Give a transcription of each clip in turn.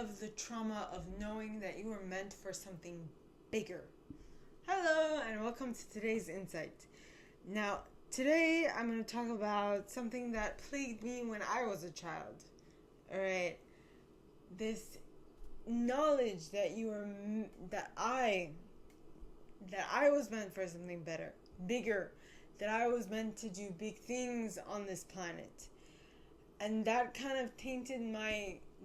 of the trauma of knowing that you were meant for something bigger. Hello, and welcome to today's insight. Now, today I'm going to talk about something that plagued me when I was a child. Alright, this knowledge that I was meant for something better, bigger, that I was meant to do big things on this planet. And that kind of tainted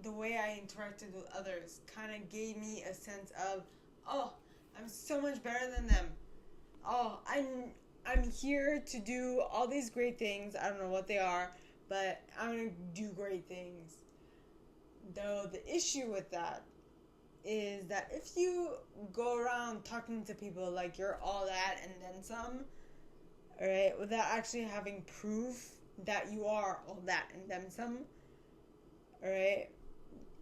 the way I interacted with others, kind of gave me a sense of, oh, I'm so much better than them. Oh, I'm here to do all these great things. I don't know what they are, but I'm going to do great things. Though the issue with that is that if you go around talking to people like you're all that and then some, alright, without actually having proof that you are all that and then some, alright,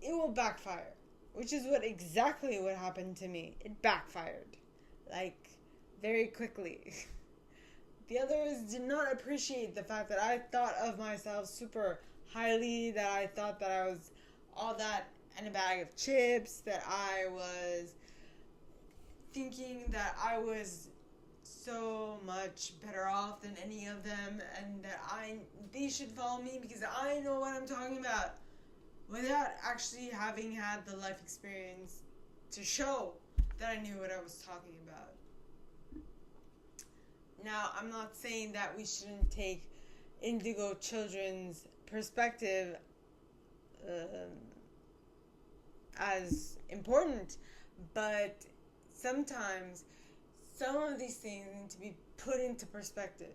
it will backfire. Which is exactly what happened to me. It backfired. Very quickly. The others did not appreciate the fact that I thought of myself super highly, that I thought that I was all that and a bag of chips, that I was thinking that I was so much better off than any of them, and that they should follow me because I know what I'm talking about, without actually having had the life experience to show that I knew what I was talking about. Now, I'm not saying that we shouldn't take indigo children's perspective as important, but sometimes some of these things need to be put into perspective.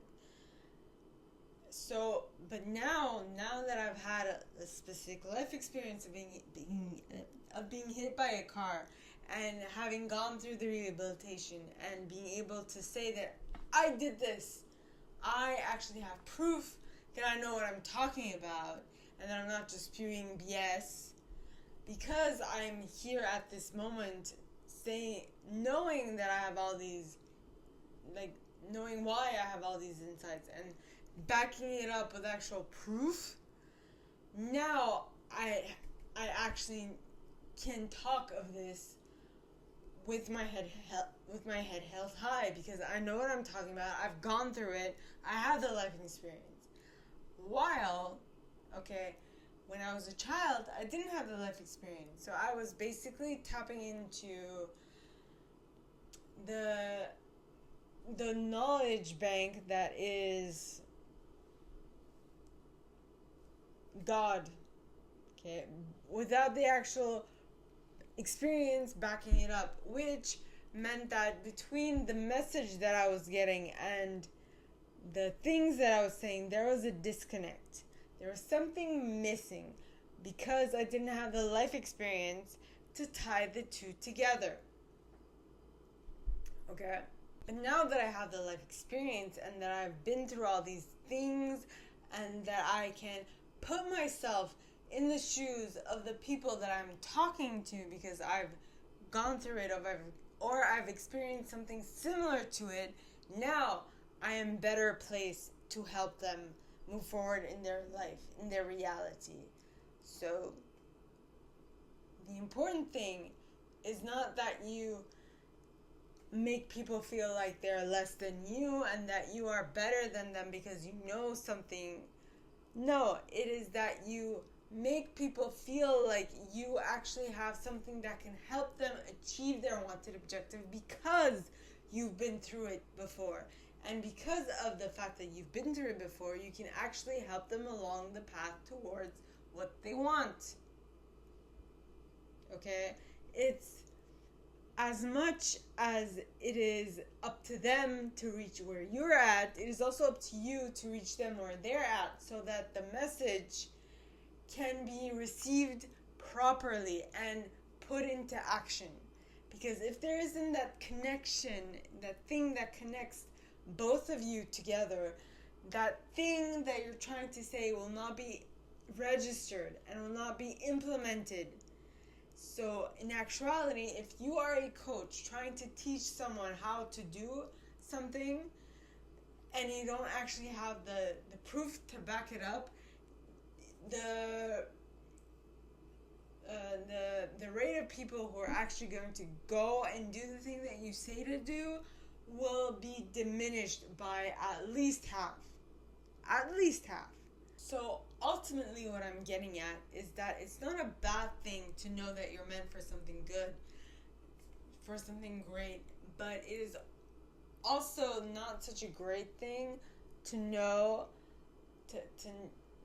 But now that I've had a specific life experience of being hit by a car, and having gone through the rehabilitation, and being able to say that I did this, I actually have proof that I know what I'm talking about, and that I'm not just spewing BS, because I'm here at this moment, knowing that I have all these, knowing why I have all these insights, and backing it up with actual proof. Now I actually can talk of this with my head held high, because I know what I'm talking about. I've gone through it. I have the life experience. While, when I was a child, I didn't have the life experience. So I was basically tapping into the knowledge bank that is God, without the actual experience backing it up, which meant that between the message that I was getting and the things that I was saying, there was a disconnect. There was something missing because I didn't have the life experience to tie the two together. Okay? But now that I have the life experience and that I've been through all these things, and that I can put myself in the shoes of the people that I'm talking to because I've gone through it, or I've experienced something similar to it, now I am better placed to help them move forward in their life, in their reality. So the important thing is not that you make people feel like they're less than you and that you are better than them because you know something. No, it is that you make people feel like you actually have something that can help them achieve their wanted objective because you've been through it before. And because of the fact that you've been through it before, you can actually help them along the path towards what they want. Okay? It's as much as it is up to them to reach where you're at, it is also up to you to reach them where they're at, so that the message can be received properly and put into action. Because if there isn't that connection, that thing that connects both of you together, that thing that you're trying to say will not be registered and will not be implemented. So in actuality, if you are a coach trying to teach someone how to do something and you don't actually have the proof to back it up, the rate of people who are actually going to go and do the thing that you say to do will be diminished by at least half. At least half. So ultimately what I'm getting at is that it's not a bad thing to know that you're meant for something good, for something great, but it is also not such a great thing to know, to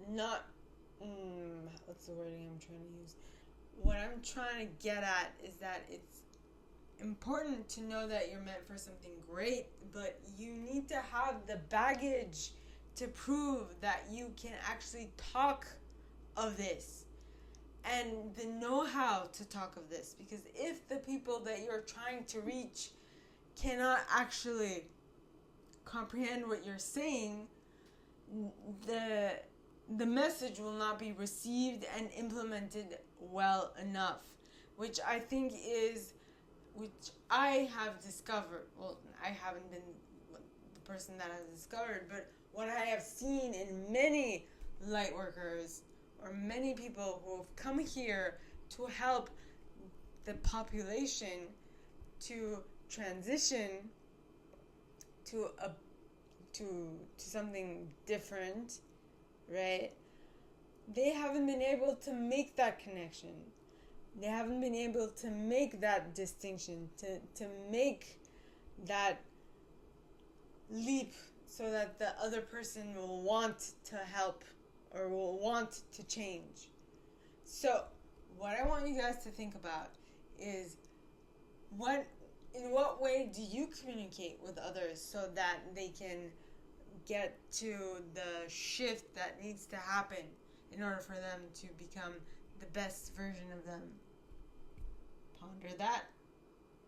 not, what's the wording I'm trying to use? What I'm trying to get at is that it's important to know that you're meant for something great, but you need to have the baggage to prove that you can actually talk of this and the know-how to talk of this. Because if the people that you're trying to reach cannot actually comprehend what you're saying, the message will not be received and implemented well enough, which I have discovered. Well, I haven't been the person that has discovered, but what I have seen in many light workers or many people who have come here to help the population to transition to something different, right? They haven't been able to make that connection. They haven't been able to make that distinction, to make that leap so that the other person will want to help or will want to change. So what I want you guys to think about is in what way do you communicate with others so that they can get to the shift that needs to happen in order for them to become the best version of them? Ponder that.